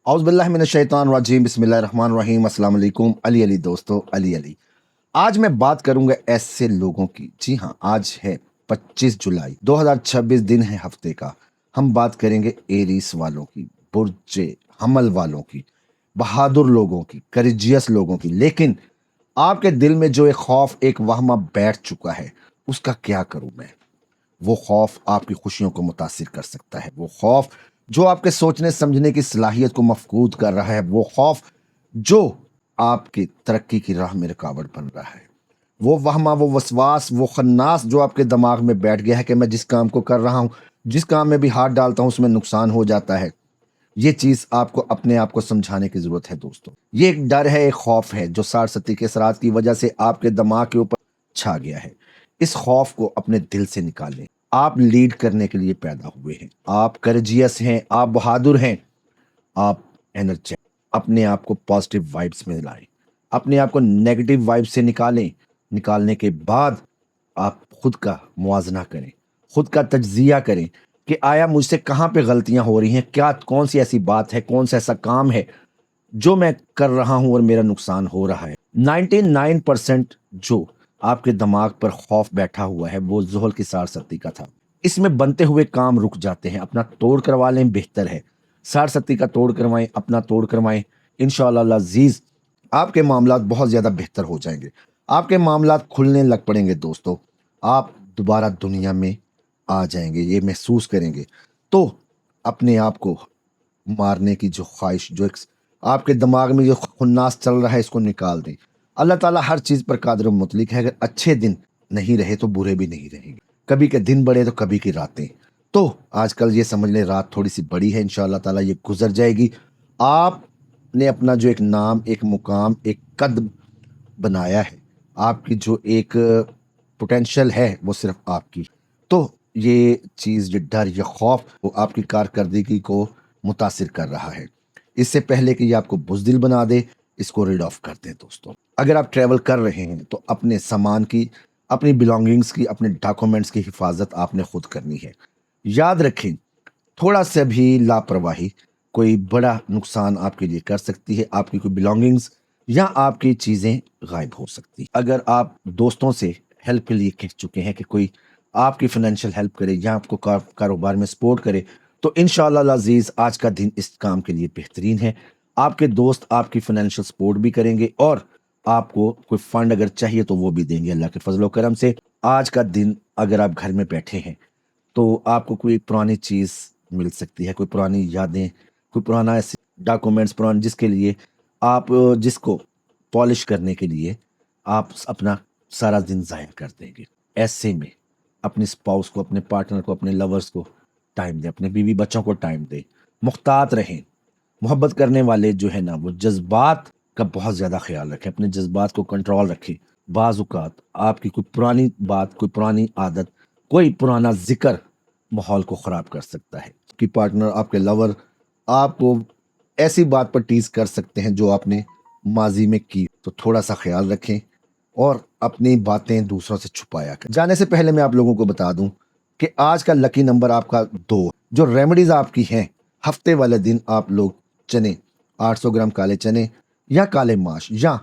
औज़ बिल्लाहि मिनश्शैतानिर्रजीम बिस्मिल्लाहिर्रहमानिर्रहीम अस्सलाम वालेकुम। अली अली दोस्तों, अली अली। आज मैं बात करूंगा ऐसे लोगों की। जी हाँ, आज है 25 जुलाई 2026, दिन है हफ्ते का। हम बात करेंगे एरीस वालों की, बुर्जे हमल वालों की, बहादुर लोगों की, करेजियस लोगों की। लेकिन आपके दिल में जो एक खौफ, एक वहमा बैठ चुका है, उसका क्या करूं मैं? वो खौफ आपकी खुशियों को मुतासिर कर सकता है। वो खौफ जो आपके सोचने समझने की सलाहियत को मफकूद कर रहा है। वो खौफ जो आपकी तरक्की की राह में रुकावट बन रहा है। वो वहमा, वो वसवास, वो खन्नास जो आपके दिमाग में बैठ गया है कि मैं जिस काम को कर रहा हूँ, जिस काम में भी हाथ डालता हूँ उसमें नुकसान हो जाता है। ये चीज़ आपको अपने आप को समझाने की ज़रूरत है दोस्तों। ये एक डर है, एक खौफ है जो साठ सत्ती के असरात की वजह से आपके दिमाग के ऊपर छा गया है। इस खौफ को अपने दिल से निकालें। आप लीड करने के लिए पैदा हुए हैं। आप करेजियस हैं, आप बहादुर हैं, आप एनर्जेटिक। अपने आप को पॉजिटिव वाइब्स में लाएं। अपने आप को नेगेटिव वाइब्स से निकालें। निकालने के बाद आप खुद का मुआजना करें, खुद का तज्जिया करें कि आया मुझसे कहाँ पे गलतियां हो रही हैं, क्या कौन सी ऐसी बात है, कौन सा ऐसा काम है जो मैं कर रहा हूं और मेरा नुकसान हो रहा है। 99% जो आपके दिमाग पर खौफ बैठा हुआ है वो ज़ुहल की साढ़ सत्ती का था। इसमें बनते हुए काम रुक जाते हैं। अपना तोड़ करवा लें, बेहतर है। साढ़ सत्ती का तोड़ करवाएं, अपना तोड़ करवाएं। इंशाअल्लाह अज़ीज़ आपके मामलात बहुत ज़्यादा बेहतर हो जाएंगे। आपके मामलात खुलने लग पड़ेंगे दोस्तों। आप दोबारा दुनिया में आ जाएंगे, ये महसूस करेंगे। तो अपने आप को मारने की जो ख्वाहिश, जो एक आपके दिमाग में जो खुन्नास चल रहा है, इसको निकाल दें। अल्लाह ताला हर चीज़ पर कादिर व मुतलिक है। अगर अच्छे दिन नहीं रहे तो बुरे भी नहीं रहेंगे। कभी के दिन बड़े तो कभी की रातें। तो आजकल ये समझ लें रात थोड़ी सी बड़ी है, इंशाअल्लाह ताला ये गुजर जाएगी। आपने अपना जो एक नाम, एक मुकाम, एक कद बनाया है, आपकी जो एक पोटेंशियल है वो सिर्फ आपकी। तो ये चीज़, ये डर, ये खौफ वो आपकी कारकर्दगी को मुतासिर कर रहा है। इससे पहले कि ये आपको बुज़दिल बना दे, इसको रीड ऑफ कर दें दोस्तों। अगर आप ट्रैवल कर रहे हैं तो अपने सामान की, अपनी बिलोंगिंग्स की, अपने डॉक्यूमेंट्स की हिफाजत आपने खुद करनी है। याद रखें, थोड़ा सा भी लापरवाही कोई बड़ा नुकसान आपके लिए कर सकती है। आपकी कोई बिलोंगिंग्स या आपकी चीज़ें गायब हो सकती हैं। अगर आप दोस्तों से हेल्प के लिए कह चुके हैं कि कोई आपकी फाइनेंशियल हेल्प करे या आपको कारोबार में सपोर्ट करे, तो इंशाअल्लाह अज़ीज़ आज का दिन इस काम के लिए बेहतरीन है। आपके दोस्त आपकी फाइनेंशियल सपोर्ट भी करेंगे और आपको कोई फंड अगर चाहिए तो वो भी देंगे अल्लाह के फजल व करम से। आज का दिन अगर आप घर में बैठे हैं तो आपको कोई पुरानी चीज़ मिल सकती है, कोई पुरानी यादें, कोई पुराना ऐसे डॉक्यूमेंट्स पुराने जिसके लिए आप जिसको पॉलिश करने के लिए आप अपना सारा दिन ज़ाया कर देंगे। ऐसे में अपने स्पाउस को, अपने पार्टनर को, अपने लवर्स को टाइम दें, अपने बीवी बच्चों को टाइम दें। मुख्तात रहें। मोहब्बत करने वाले जो है ना, वो जज्बात का बहुत ज़्यादा ख्याल रखें, अपने जज्बात को कंट्रोल रखें। बाज़-औक़ात आपकी कोई पुरानी बात, कोई पुरानी आदत, कोई पुराना ज़िक्र माहौल को ख़राब कर सकता है। कि पार्टनर, आपके लवर आपको ऐसी बात पर टीज़ कर सकते हैं जो आपने माज़ी में की, तो थोड़ा-सा ख़्याल रखें और अपनी बातें दूसरों से छुपाया करें। जाने से पहले मैं आप लोगों को बता दूँ कि आज का लकी नंबर आपका 2। जो रेमेडीज़ आपकी हैं, हफ़्ते वाले दिन आप लोग चने, 800 ग्राम काले चने या काले माश या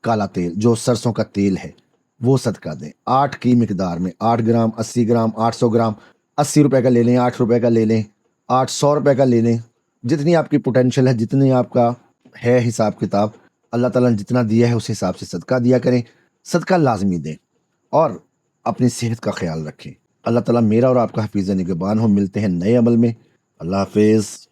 काला तेल, जो सरसों का तेल है, वो सदका दें। 8 की मिकदार में 8 ग्राम, 80 ग्राम, 800 ग्राम, 80 रुपए का ले लें, 8 रुपए का ले लें, 800 रुपए का ले लें। जितनी आपकी पोटेंशियल है, जितनी आपका है हिसाब किताब, अल्लाह ताला ने जितना दिया है उस हिसाब से सदका दिया करें। सदका लाज़मी दें और अपनी सेहत का ख्याल रखें। अल्लाह ताला मेरा और आपका हफ़ीज़ निगहबान हो। मिलते हैं नए अमल में। अल्लाह हाफ़िज़।